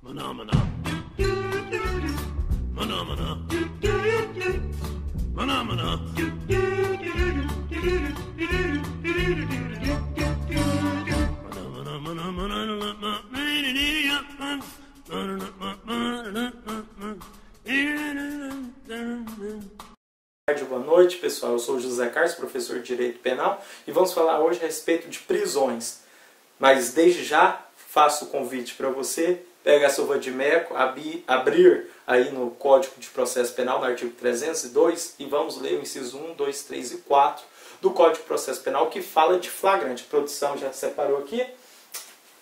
Maná, maná. Maná, maná. Maná, maná. Boa noite, pessoal. Eu sou o José Carlos, professor de Direito Penal, e vamos falar hoje a respeito de prisões. Mas desde já faço o convite para você pegar a sua vadimeco, abrir aí no Código de Processo Penal, no artigo 302, e vamos ler o inciso 1, 2, 3 e 4 do Código de Processo Penal, que fala de flagrante. A produção já separou aqui.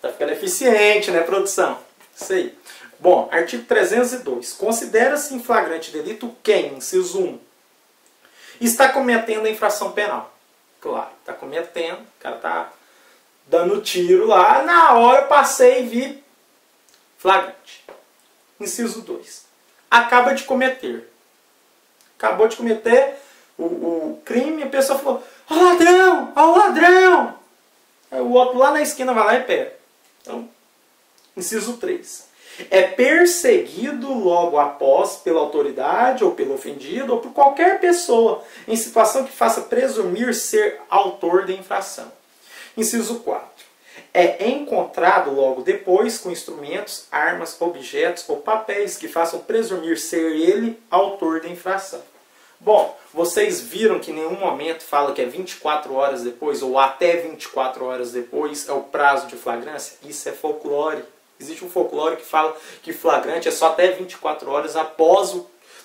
Tá ficando eficiente, né, produção? Isso aí. Bom, artigo 302. Considera-se em flagrante delito quem, inciso 1, está cometendo a infração penal. Claro, está cometendo, o cara está dando tiro lá, na hora eu passei e vi flagrante. Inciso 2. Acaba de cometer. Acabou de cometer o crime, a pessoa falou: ó ladrão, ó ladrão! Aí o outro lá na esquina vai lá e pega. Então, inciso 3. É perseguido logo após pela autoridade, ou pelo ofendido, ou por qualquer pessoa, em situação que faça presumir ser autor da infração. Inciso 4. É encontrado logo depois com instrumentos, armas, objetos ou papéis que façam presumir ser ele autor da infração. Bom, vocês viram que em nenhum momento fala que é 24 horas depois ou até 24 horas depois é o prazo de flagrância? Isso é folclore. Existe um folclore que fala que flagrante é só até 24 horas após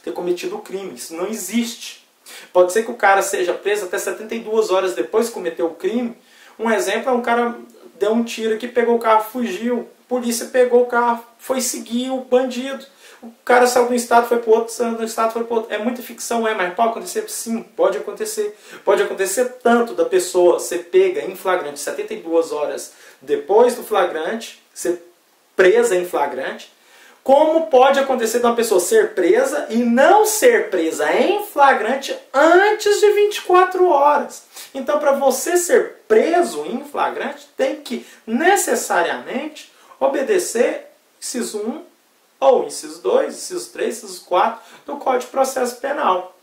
ter cometido o crime. Isso não existe. Pode ser que o cara seja preso até 72 horas depois que cometeu o crime. Um exemplo é um cara deu um tiro aqui, pegou o carro, fugiu. A polícia pegou o carro, foi seguir o bandido. O cara saiu de um estado, foi para o outro, saiu de um estado, foi para o outro. É muita ficção, mas pode acontecer? Sim, pode acontecer. Pode acontecer tanto da pessoa ser pega em flagrante 72 horas depois do flagrante, ser presa em flagrante, como pode acontecer de uma pessoa ser presa e não ser presa em flagrante antes de 24 horas. Então, para você ser preso em flagrante, tem que necessariamente obedecer inciso 1, ou inciso 2, inciso 3, inciso 4 do Código de Processo Penal.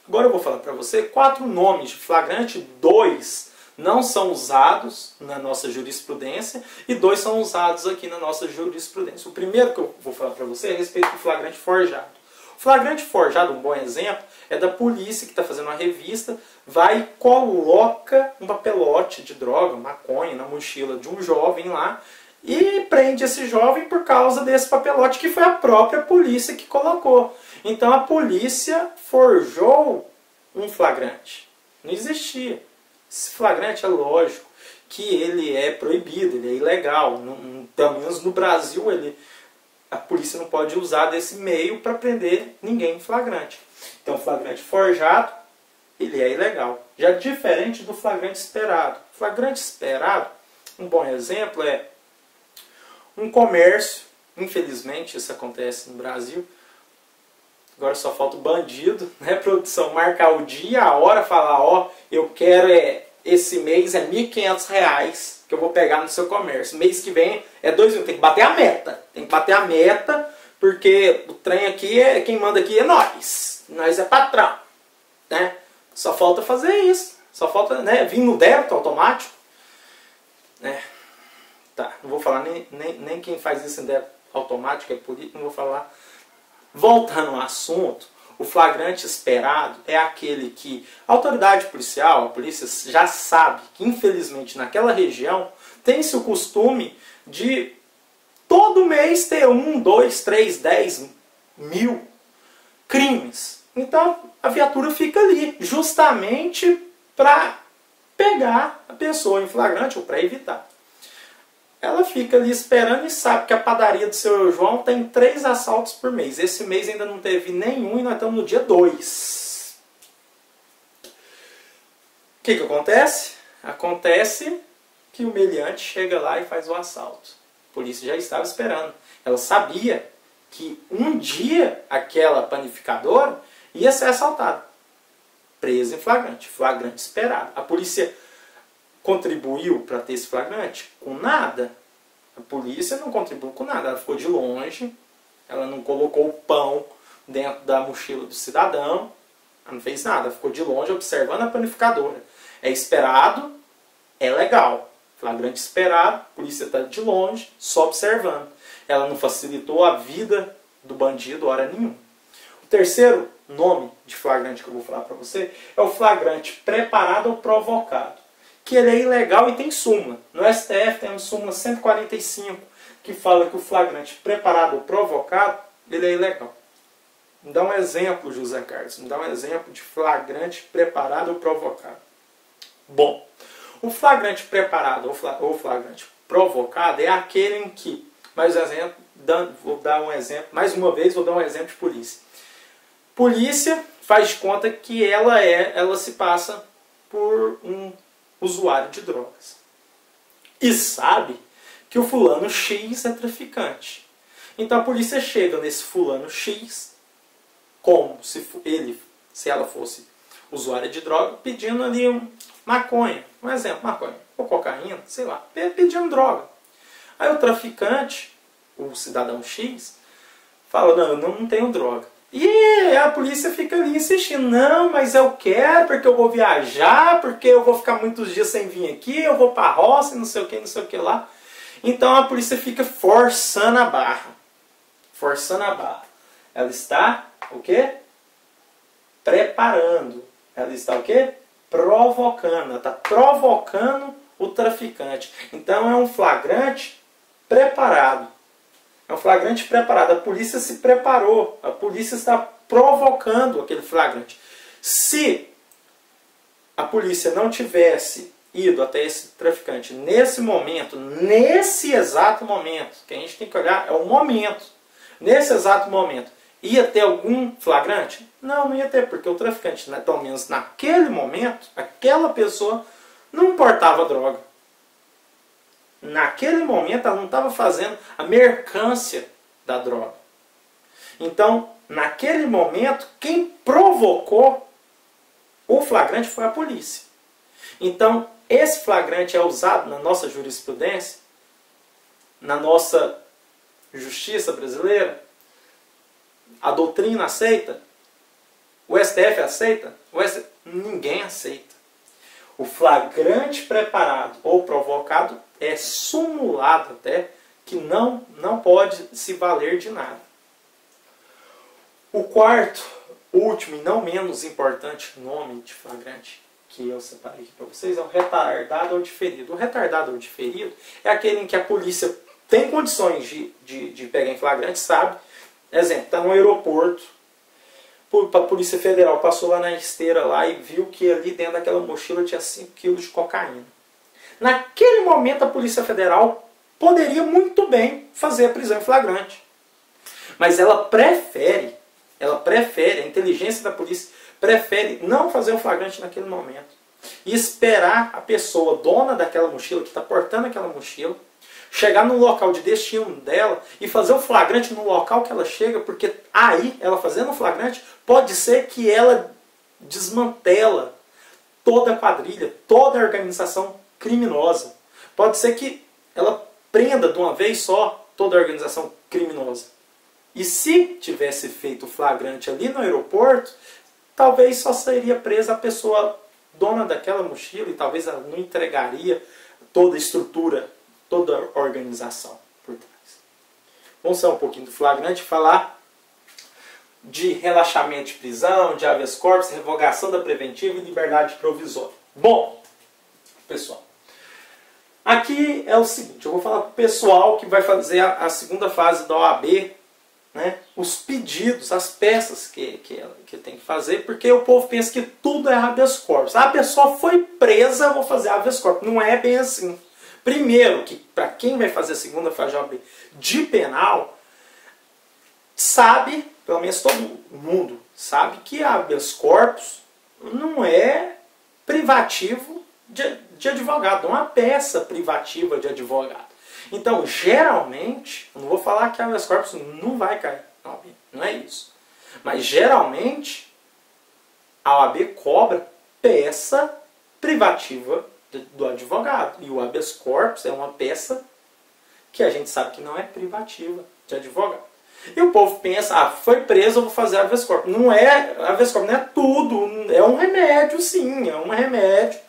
Agora eu vou falar para você 4 nomes de flagrante. 2 não são usados na nossa jurisprudência e 2 são usados aqui na nossa jurisprudência. O primeiro que eu vou falar para você é a respeito do flagrante forjado. O flagrante forjado, um bom exemplo, é da polícia que está fazendo uma revista, vai e coloca um papelote de droga, maconha, na mochila de um jovem lá e prende esse jovem por causa desse papelote que foi a própria polícia que colocou. Então a polícia forjou um flagrante. Não existia. Esse flagrante é lógico que ele é proibido, ele é ilegal. Pelo menos no Brasil, a polícia não pode usar desse meio para prender ninguém em flagrante. Então, o flagrante forjado, ele é ilegal. Já diferente do flagrante esperado. Flagrante esperado, um bom exemplo é um comércio. Infelizmente, isso acontece no Brasil. Agora só falta o bandido, né, produção? Marcar o dia, a hora, falar: ó, eu quero esse mês é R$1.500 que eu vou pegar no seu comércio. Mês que vem é 2.000. Tem que bater a meta. Tem que bater a meta, porque o trem aqui, quem manda aqui é nós. Nós é patrão, né? Só falta fazer isso. Só falta, né, vir no débito automático. Né? Tá, não vou falar nem quem faz isso em débito automático, é político, não vou falar. Voltando ao assunto, o flagrante esperado é aquele que a autoridade policial, a polícia já sabe que, infelizmente, naquela região tem-se o costume de todo mês ter 1, 2, 3, 10 mil crimes. Então a viatura fica ali justamente para pegar a pessoa em flagrante ou para evitar. Ela fica ali esperando e sabe que a padaria do seu João tem 3 assaltos por mês. Esse mês ainda não teve nenhum e nós estamos no dia 2. O que acontece? Acontece que o meliante chega lá e faz o assalto. A polícia já estava esperando. Ela sabia que um dia aquela panificadora ia ser assaltada. Presa em flagrante. Flagrante esperado. A polícia contribuiu para ter esse flagrante? Com nada. A polícia não contribuiu com nada, ela ficou de longe, ela não colocou o pão dentro da mochila do cidadão, ela não fez nada, ela ficou de longe observando a panificadora. É esperado, é legal. Flagrante esperado, a polícia está de longe, só observando. Ela não facilitou a vida do bandido hora nenhuma. O terceiro nome de flagrante que eu vou falar para você é o flagrante preparado ou provocado, que ele é ilegal e tem súmula. No STF tem a súmula 145, que fala que o flagrante preparado ou provocado, ele é ilegal. Me dá um exemplo, José Carlos, me dá um exemplo de flagrante preparado ou provocado. Bom, o flagrante preparado ou flagrante provocado é aquele em que, vou dar um exemplo, mais uma vez vou dar um exemplo de polícia. Polícia faz de conta que ela se passa por um usuário de drogas. E sabe que o fulano X é traficante. Então a polícia chega nesse fulano X, como se ela fosse usuária de droga, pedindo ali maconha. Um exemplo, maconha. Ou cocaína, sei lá. Pedindo droga. Aí o traficante, o cidadão X, fala, não, eu não tenho droga. E a polícia fica ali insistindo, não, mas eu quero, porque eu vou viajar, porque eu vou ficar muitos dias sem vir aqui, eu vou pra roça, não sei o que lá. Então a polícia fica forçando a barra. Forçando a barra. Ela está, o quê? Preparando. Ela está, o quê? Provocando. Ela está provocando o traficante. Então é um flagrante preparado. É um flagrante preparado. A polícia se preparou. A polícia está provocando aquele flagrante. Se a polícia não tivesse ido até esse traficante nesse momento, nesse exato momento, que a gente tem que olhar é o momento. Nesse exato momento, ia ter algum flagrante? Não ia ter, porque o traficante, pelo menos naquele momento, aquela pessoa não portava droga. Naquele momento ela não estava fazendo a mercância da droga. Então, naquele momento, quem provocou o flagrante foi a polícia. Então, esse flagrante é usado na nossa jurisprudência, na nossa justiça brasileira. A doutrina aceita? O STF aceita? Ninguém aceita. O flagrante preparado ou provocado é sumulado até, que não pode se valer de nada. O quarto, último e não menos importante nome de flagrante que eu separei aqui para vocês é o retardado ou diferido. O retardado ou diferido é aquele em que a polícia tem condições de pegar em flagrante, sabe? Exemplo, está no aeroporto, a Polícia Federal passou lá na esteira lá e viu que ali dentro daquela mochila tinha 5 quilos de cocaína. Naquele momento a Polícia Federal poderia muito bem fazer a prisão em flagrante. Mas ela prefere, a inteligência da polícia prefere não fazer o flagrante naquele momento. E esperar a pessoa dona daquela mochila, que está portando aquela mochila, chegar no local de destino dela e fazer o flagrante no local que ela chega, porque aí, ela fazendo o flagrante, pode ser que ela desmantela toda a quadrilha, toda a organização criminosa. Pode ser que ela prenda de uma vez só toda a organização criminosa. E se tivesse feito o flagrante ali no aeroporto, talvez só seria presa a pessoa dona daquela mochila e talvez ela não entregaria toda a estrutura, toda a organização por trás. Vamos sair um pouquinho do flagrante e falar de relaxamento de prisão, de habeas corpus, revogação da preventiva e liberdade provisória. Bom, pessoal, aqui é o seguinte, eu vou falar para o pessoal que vai fazer a segunda fase da OAB, né, os pedidos, as peças que tem que fazer, porque o povo pensa que tudo é habeas corpus. A pessoa foi presa, eu vou fazer habeas corpus. Não é bem assim. Primeiro, que para quem vai fazer a segunda fase de penal, sabe, pelo menos todo mundo sabe, que habeas corpus não é privativo de advogado, não é uma peça privativa de advogado. Então, geralmente, eu não vou falar que habeas corpus não vai cair, não é isso. Mas, geralmente, a OAB cobra peça privativa do advogado. E o habeas corpus é uma peça que a gente sabe que não é privativa de advogado. E o povo pensa, ah, foi preso, eu vou fazer habeas corpus. Não é, habeas corpus não é tudo, é um remédio sim, é um remédio,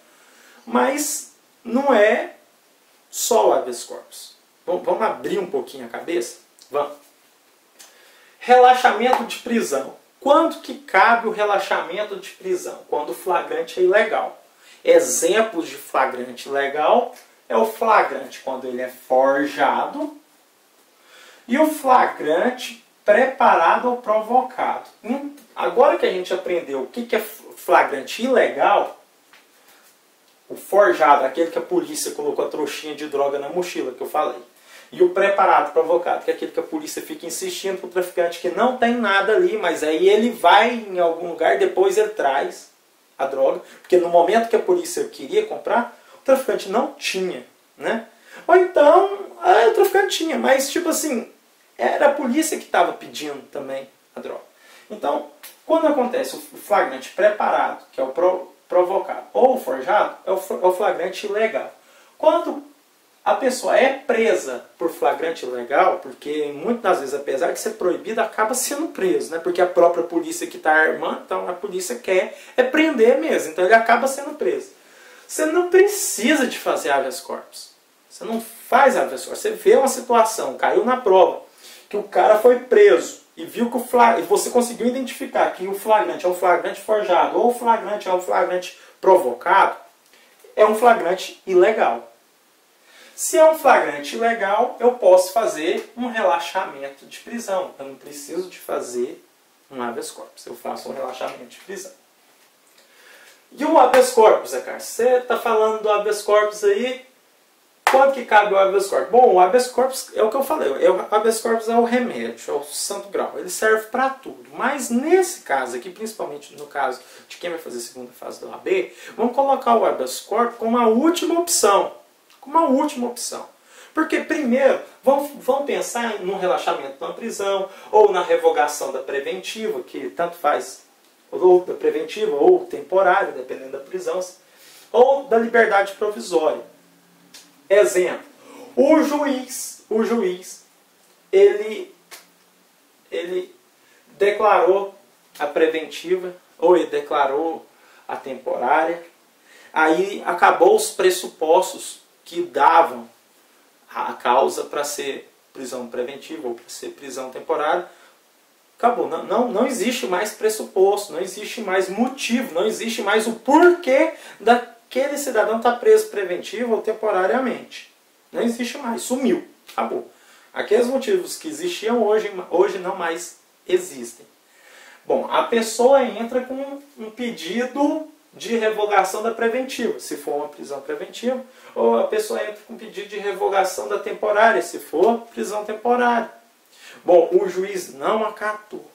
mas não é só o habeas corpus. Vamos abrir um pouquinho a cabeça? Vamos. Relaxamento de prisão. Quando que cabe o relaxamento de prisão? Quando o flagrante é ilegal. Exemplos de flagrante ilegal é o flagrante quando ele é forjado e o flagrante preparado ou provocado. Agora que a gente aprendeu o que é flagrante ilegal, o forjado, aquele que a polícia colocou a trouxinha de droga na mochila, que eu falei. E o preparado, provocado, que é aquele que a polícia fica insistindo para o traficante que não tem nada ali, mas aí ele vai em algum lugar, depois ele traz a droga, porque no momento que a polícia queria comprar, o traficante não tinha, né? Ou então, o traficante tinha, mas tipo assim, era a polícia que estava pedindo também a droga. Então, quando acontece o flagrante preparado, que é o provocado, ou o forjado, é o flagrante ilegal. Quando a pessoa é presa por flagrante ilegal, porque muitas das vezes, apesar de ser proibido, acaba sendo preso, né? Porque a própria polícia que está armando, então a polícia quer prender mesmo, então ele acaba sendo preso. Você não precisa de fazer habeas corpus. Você não faz habeas corpus. Você vê uma situação, caiu na prova, que o cara foi preso e viu que e você conseguiu identificar que o flagrante é um flagrante forjado ou o flagrante é um flagrante provocado, é um flagrante ilegal. Se é um flagrante ilegal, eu posso fazer um relaxamento de prisão. Eu não preciso de fazer um habeas corpus. Eu faço um relaxamento de prisão. E o habeas corpus, Zé Carlos? Você está falando do habeas corpus aí? Quando que cabe o habeas corpus? Bom, o habeas corpus é o que eu falei. O habeas corpus é o remédio, é o santo grau. Ele serve para tudo. Mas nesse caso aqui, principalmente no caso de quem vai fazer a segunda fase do AB, vamos colocar o habeas corpus como a última opção. Como a última opção. Porque primeiro, vamos pensar no relaxamento na prisão, ou na revogação da preventiva, que tanto faz, ou da preventiva, ou temporária, dependendo da prisão, ou da liberdade provisória. Exemplo, o juiz, ele declarou a preventiva, ou ele declarou a temporária, aí acabou os pressupostos que davam a causa para ser prisão preventiva ou para ser prisão temporária. Acabou. Não existe mais pressuposto, não existe mais motivo, não existe mais o porquê daquele cidadão estar preso preventivo ou temporariamente. Não existe mais. Sumiu. Acabou. Aqueles motivos que existiam hoje não mais existem. Bom, a pessoa entra com um pedido de revogação da preventiva, se for uma prisão preventiva, ou a pessoa entra com pedido de revogação da temporária, se for prisão temporária. Bom, o juiz não acatou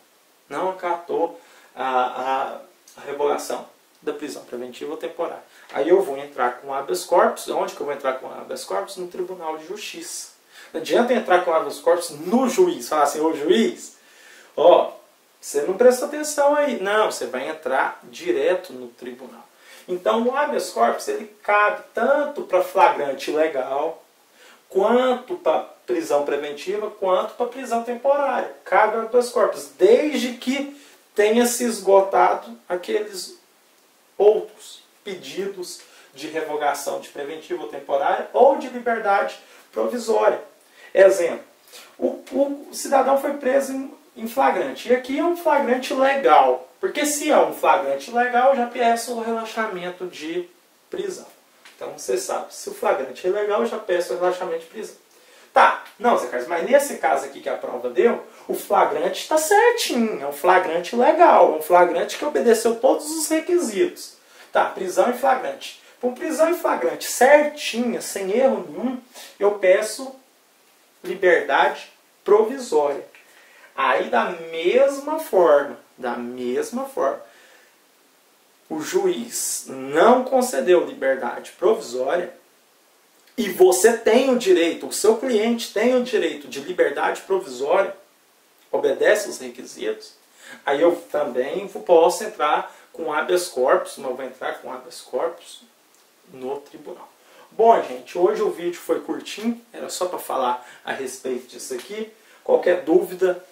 a revogação da prisão preventiva ou temporária. Aí eu vou entrar com habeas corpus. Onde que eu vou entrar com habeas corpus? No Tribunal de Justiça. Não adianta entrar com habeas corpus no juiz. Falar assim, ô juiz, você não presta atenção aí. Não, você vai entrar direto no tribunal. Então o habeas corpus ele cabe tanto para flagrante ilegal, quanto para prisão preventiva, quanto para prisão temporária. Cabe o habeas corpus, desde que tenha se esgotado aqueles outros pedidos de revogação de preventiva ou temporária ou de liberdade provisória. Exemplo, o cidadão foi preso em flagrante. E aqui é um flagrante legal. Porque se é um flagrante legal, já peço o relaxamento de prisão. Então você sabe, se o flagrante é ilegal, eu já peço o relaxamento de prisão. Tá, não, Zé Carlos, mas nesse caso aqui que a prova deu, o flagrante está certinho. É um flagrante legal. É um flagrante que obedeceu todos os requisitos. Tá, prisão em flagrante. Com prisão em flagrante certinha, sem erro nenhum, eu peço liberdade provisória. Aí, da mesma forma, o juiz não concedeu liberdade provisória e você tem o direito, o seu cliente tem o direito de liberdade provisória, obedece os requisitos, aí eu também posso entrar com habeas corpus, mas eu vou entrar com habeas corpus no tribunal. Bom, gente, hoje o vídeo foi curtinho, era só para falar a respeito disso aqui. Qualquer dúvida,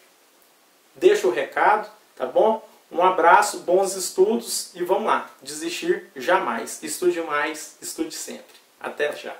deixa o recado, tá bom? Um abraço, bons estudos e vamos lá, desistir jamais. Estude mais, estude sempre. Até já!